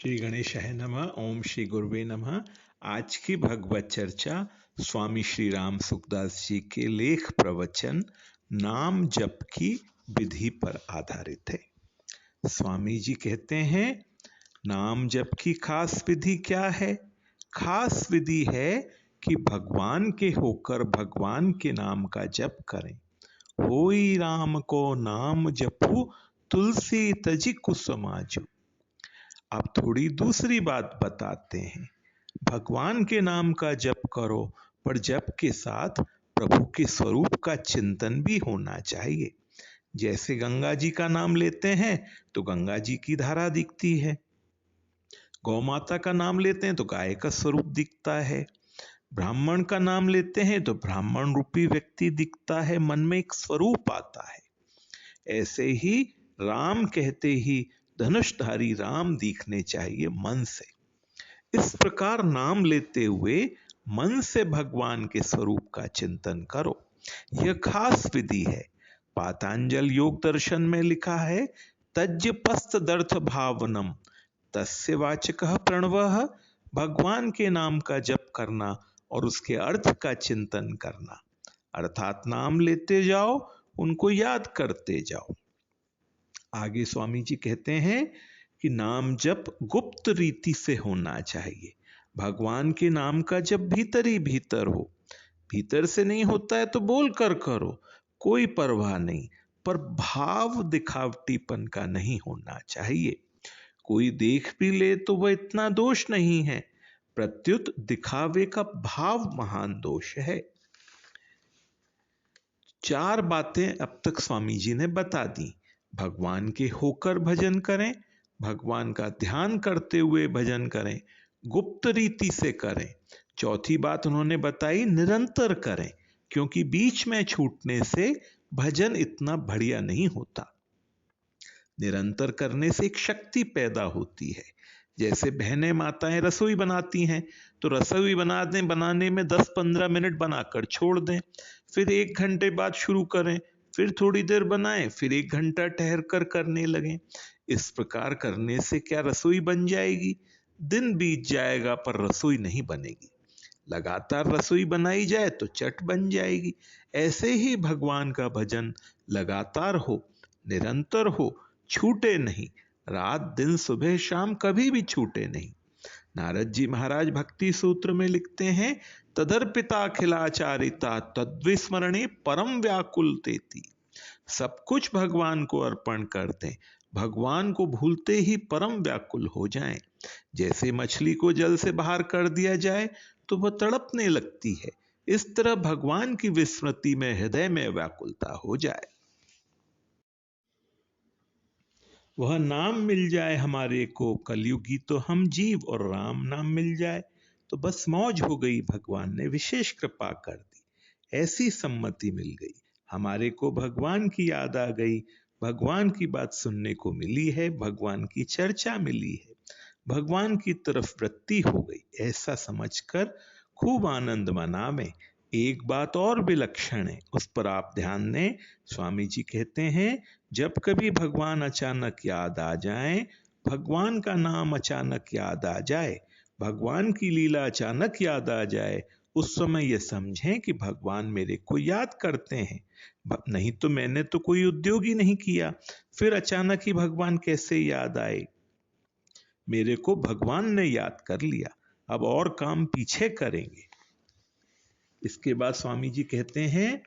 श्री गणेशाय नमः। ओम श्री गुरुवे नमः। आज की भगवत चर्चा स्वामी श्री राम सुखदास जी के लेख प्रवचन नाम जप की विधि पर आधारित है। स्वामी जी कहते हैं, नाम जप की खास विधि क्या है? खास विधि है कि भगवान के होकर भगवान के नाम का जप करें। होई राम को नाम जपू, तुलसी तजी कुसुमाजू। अब थोड़ी दूसरी बात बताते हैं। भगवान के नाम का जप करो, पर जप के साथ प्रभु के स्वरूप का चिंतन भी होना चाहिए। जैसे गंगा जी का नाम लेते हैं तो गंगा जी की धारा दिखती है, गौ माता का नाम लेते हैं तो गाय का स्वरूप दिखता है, ब्राह्मण का नाम लेते हैं तो ब्राह्मण रूपी व्यक्ति दिखता है, मन में एक स्वरूप आता है। ऐसे ही राम कहते ही धनुषधारी राम दिखने चाहिए मन से। इस प्रकार नाम लेते हुए मन से भगवान के स्वरूप का चिंतन करो। यह खास विधि है। पातंजल योग दर्शन में लिखा है, तज्य पस्त दर्थ भावनम तस्य वाचकः प्रणवः। भगवान के नाम का जप करना और उसके अर्थ का चिंतन करना, अर्थात नाम लेते जाओ, उनको याद करते जाओ। आगे स्वामी जी कहते हैं कि नाम जप गुप्त रीति से होना चाहिए। भगवान के नाम का जप भीतर ही भीतर हो। भीतर से नहीं होता है तो बोल कर करो, कोई परवाह नहीं, पर भाव दिखावटीपन का नहीं होना चाहिए। कोई देख भी ले तो वह इतना दोष नहीं है, प्रत्युत दिखावे का भाव महान दोष है। चार बातें अब तक स्वामी जी ने बता दी। भगवान के होकर भजन करें, भगवान का ध्यान करते हुए भजन करें, गुप्त रीति से करें। चौथी बात उन्होंने बताई, निरंतर करें, क्योंकि बीच में छूटने से भजन इतना बढ़िया नहीं होता। निरंतर करने से एक शक्ति पैदा होती है। जैसे बहनें माताएं रसोई बनाती हैं, तो रसोई बनाने में 10-15 मिनट बनाकर छोड़ दें, फिर 1 घंटे बाद शुरू करें, फिर थोड़ी देर बनाएं, फिर 1 घंटा ठहर कर करने लगें। इस प्रकार करने से क्या रसोई बन जाएगी? दिन बीत जाएगा पर रसोई नहीं बनेगी। लगातार रसोई बनाई जाए तो चट बन जाएगी। ऐसे ही भगवान का भजन लगातार हो, निरंतर हो, छूटे नहीं। रात दिन सुबह शाम कभी भी छूटे नहीं। नारद जी महाराज भक्ति सूत्र में लिखते हैं, तदर्पिता खिलाचारिता तद्विस्मरणे परम व्याकुल तेती। सब कुछ भगवान को अर्पण कर दें, भगवान को भूलते ही परम व्याकुल हो जाएं। जैसे मछली को जल से बाहर कर दिया जाए तो वह तड़पने लगती है, इस तरह भगवान की विस्मृति में हृदय में व्याकुलता हो जाए। वह नाम मिल जाए हमारे को कलयुगी तो हम जीव, और राम नाम मिल जाए तो बस मौज हो गई। भगवान ने विशेष कृपा कर दी, ऐसी सम्मति मिल गई, हमारे को भगवान की याद आ गई, भगवान की बात सुनने को मिली है, भगवान की चर्चा मिली है, भगवान की तरफ वृत्ति हो गई। ऐसा समझकर खूब आनंद मनावे। एक बात और विलक्षण है, उस पर आप ध्यान दें। स्वामी जी कहते हैं, जब कभी भगवान अचानक याद आ जाए, भगवान का नाम अचानक याद आ जाए, भगवान की लीला अचानक याद आ जाए, उस समय यह समझें कि भगवान मेरे को याद करते हैं। नहीं तो मैंने तो कोई उद्योग ही नहीं किया, फिर अचानक ही भगवान कैसे याद आए? मेरे को भगवान ने याद कर लिया, अब और काम पीछे करेंगे। इसके बाद स्वामी जी कहते हैं,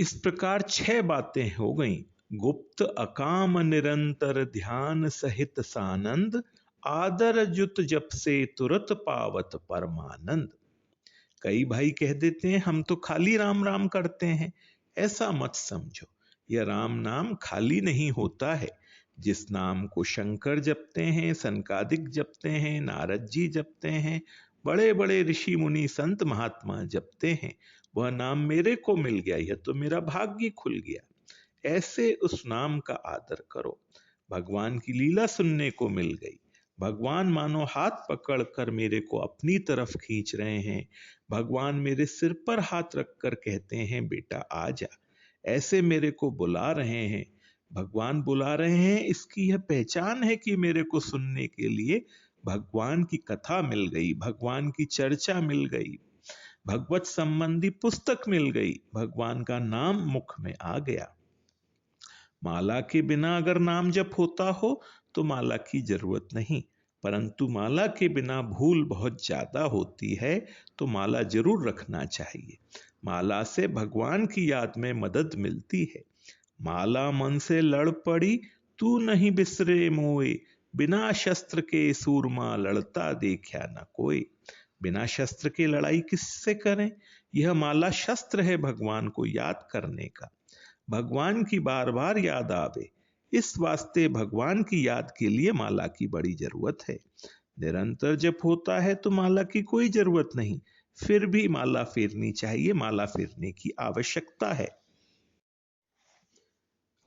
इस प्रकार 6 बातें हो गईं। गुप्त अकाम निरंतर ध्यान सहित सानंद, आदर जुत जप से तुरत पावत परमानंद। कई भाई कह देते हैं, हम तो खाली राम राम करते हैं। ऐसा मत समझो, यह राम नाम खाली नहीं होता है। जिस नाम को शंकर जपते हैं, सनकादिक जपते हैं, नारद जी जपते हैं, बड़े बड़े ऋषि मुनि संत महात्मा जपते हैं, वह नाम मेरे को मिल गया, यह तो मेरा भाग्य खुल गया। ऐसे उस नाम का आदर करो। भगवान की लीला सुनने को मिल गई, भगवान मानो हाथ पकड़कर मेरे को अपनी तरफ खींच रहे हैं, भगवान मेरे सिर पर हाथ रखकर कहते हैं, बेटा आ जा। ऐसे मेरे को बुला रहे हैं, भगवान बुला रहे हैं, इसकी यह पहचान है कि मेरे को सुनने के लिए भगवान की कथा मिल गई, भगवान की चर्चा मिल गई, भगवत संबंधी पुस्तक मिल गई, भगवान का नाम मुख में आ गया। माला के बिना अगर नाम जप होता हो तो माला की जरूरत नहीं, परंतु माला के बिना भूल बहुत ज्यादा होती है, तो माला जरूर रखना चाहिए। माला से भगवान की याद में मदद मिलती है। माला मन से लड़ पड़ी, तू नहीं बिसरे मोए, बिना शस्त्र के सूरमा लड़ता देखा न कोई। बिना शस्त्र के लड़ाई किससे करें? यह माला शस्त्र है भगवान को याद करने का, भगवान की बार बार याद आवे, इस वास्ते भगवान की याद के लिए माला की बड़ी जरूरत है। निरंतर जप होता है तो माला की कोई जरूरत नहीं, फिर भी माला फेरनी चाहिए, माला फेरने की आवश्यकता है।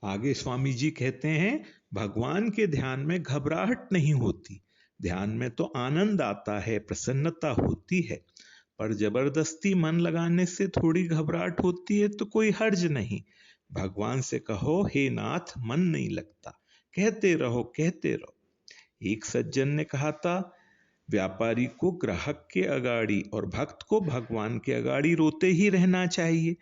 आगे स्वामी जी कहते हैं, भगवान के ध्यान में घबराहट नहीं होती, ध्यान में तो आनंद आता है, प्रसन्नता होती है, पर जबरदस्ती मन लगाने से थोड़ी घबराहट होती है तो कोई हर्ज नहीं। भगवान से कहो, हे नाथ मन नहीं लगता, कहते रहो कहते रहो। एक सज्जन ने कहा था, व्यापारी को ग्राहक के अगाड़ी और भक्त को भगवान के अगाड़ी रोते ही रहना चाहिए।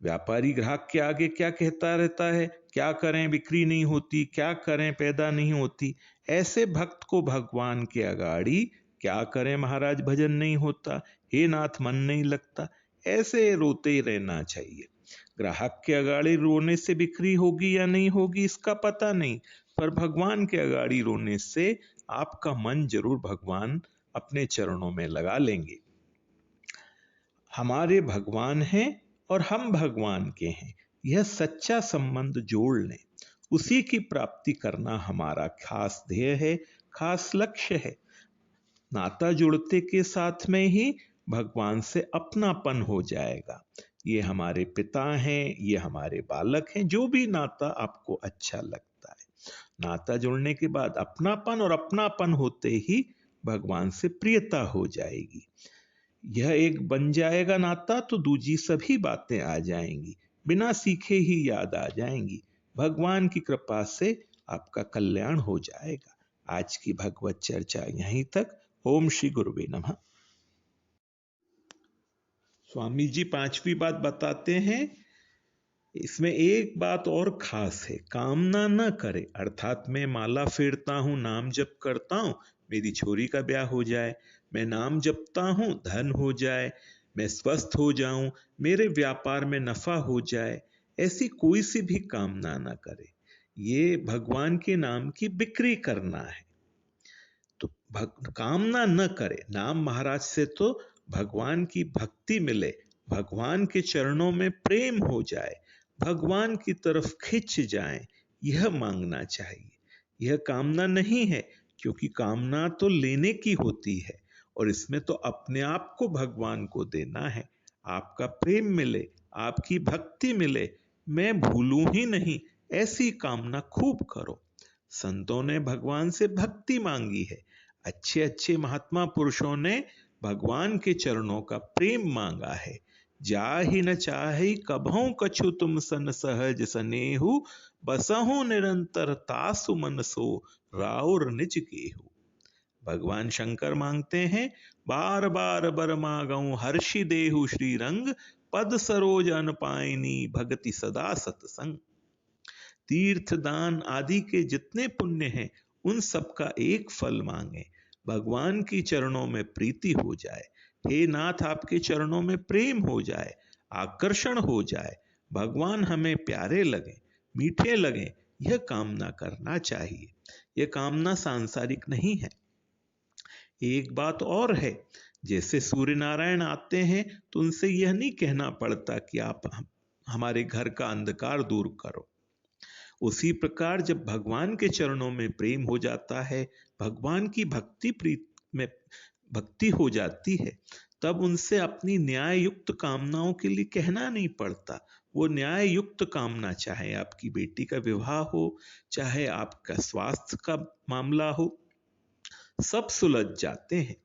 व्यापारी ग्राहक के आगे क्या कहता रहता है, क्या करें बिक्री नहीं होती, क्या करें पैदा नहीं होती। ऐसे भक्त को भगवान के अगाड़ी क्या करें महाराज भजन नहीं होता, हे नाथ मन नहीं लगता, ऐसे रोते ही रहना चाहिए। ग्राहक के अगाड़ी रोने से बिक्री होगी या नहीं होगी इसका पता नहीं, पर भगवान के अगाड़ी रोने से आपका मन जरूर भगवान अपने चरणों में लगा लेंगे। हमारे भगवान हैं और हम भगवान के हैं, यह सच्चा संबंध जोड़ लें, उसी की प्राप्ति करना हमारा खास ध्येय है, खास लक्ष्य है। नाता जुड़ते के साथ में ही भगवान से अपनापन हो जाएगा। ये हमारे पिता हैं, ये हमारे बालक हैं, जो भी नाता आपको अच्छा लगता है। नाता जुड़ने के बाद अपनापन, और अपनापन होते ही भगवान से प्रियता हो जाएगी। यह एक बन जाएगा नाता तो दूजी सभी बातें आ जाएंगी, बिना सीखे ही याद आ जाएंगी। भगवान की कृपा से आपका कल्याण हो जाएगा। आज की भगवत चर्चा यहीं तक। ओम श्री गुरुवे नमः। स्वामी जी पांचवी बात बताते हैं, इसमें एक बात और खास है, कामना न करे, अर्थात मैं माला फेरता हूं, नाम जप करता हूं, मेरी छोरी का ब्याह हो जाए, मैं नाम जपता हूं धन हो जाए, मैं स्वस्थ हो जाऊं, मेरे व्यापार में नफा हो जाए, ऐसी कोई सी भी कामना न करे। ये भगवान के नाम की बिक्री करना है। तो कामना न करे, नाम महाराज से तो भगवान की भक्ति मिले, भगवान के चरणों में प्रेम हो जाए, भगवान की तरफ खिंच जाए, यह मांगना चाहिए। यह कामना नहीं है, क्योंकि कामना तो लेने की होती है, और इसमें तो अपने आप को भगवान को देना है। आपका प्रेम मिले, आपकी भक्ति मिले, मैं भूलूं ही नहीं, ऐसी कामना खूब करो। संतों ने भगवान से भक्ति मांगी है, अच्छे अच्छे महात्मा पुरुषों ने भगवान के चरणों का प्रेम मांगा है। जाहि न चाहि कभों कछु तुम सन सहज सनेहु, बसहु निरंतर तासु मन सो राउर निज गेहु। भगवान शंकर मांगते हैं, बार बार बर मागऊं हर्षि देहु श्रीरंग, पद सरोज अन पाइनी भगति सदा सतसंग। तीर्थ दान आदि के जितने पुण्य हैं, उन सब का एक फल मांगे, भगवान की चरणों में प्रीति हो जाए। हे नाथ आपके चरणों में प्रेम हो जाए, आकर्षण हो जाए, भगवान हमें प्यारे लगे, मीठे लगे, यह कामना करना चाहिए। यह कामना सांसारिक नहीं है। एक बात और है, जैसे सूर्य नारायण आते हैं तो उनसे यह नहीं कहना पड़ता कि आप हमारे घर का अंधकार दूर करो। उसी प्रकार जब भगवान के चरणों में प्रेम हो जाता है, भगवान की भक्ति हो जाती है, तब उनसे अपनी न्याय युक्त कामनाओं के लिए कहना नहीं पड़ता। वो न्याय युक्त कामना, चाहे आपकी बेटी का विवाह हो, चाहे आपका स्वास्थ्य का मामला हो, सब सुलझ जाते हैं।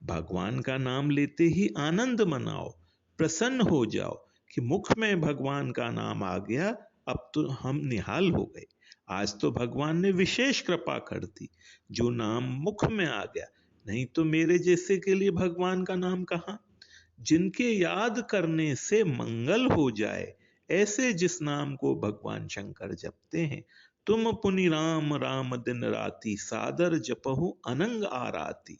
भगवान का नाम लेते ही आनंद मनाओ, प्रसन्न हो जाओ कि मुख में भगवान का नाम आ गया, अब तो हम निहाल हो गए। आज तो भगवान ने विशेष कृपा कर दी, जो नाम मुख में आ गया, नहीं तो मेरे जैसे के लिए भगवान का नाम कहाँ। जिनके याद करने से मंगल हो जाए, ऐसे जिस नाम को भगवान शंकर जपते हैं। तुम पुनि राम राम दिन राति, सादर जपहु अनंग आराती।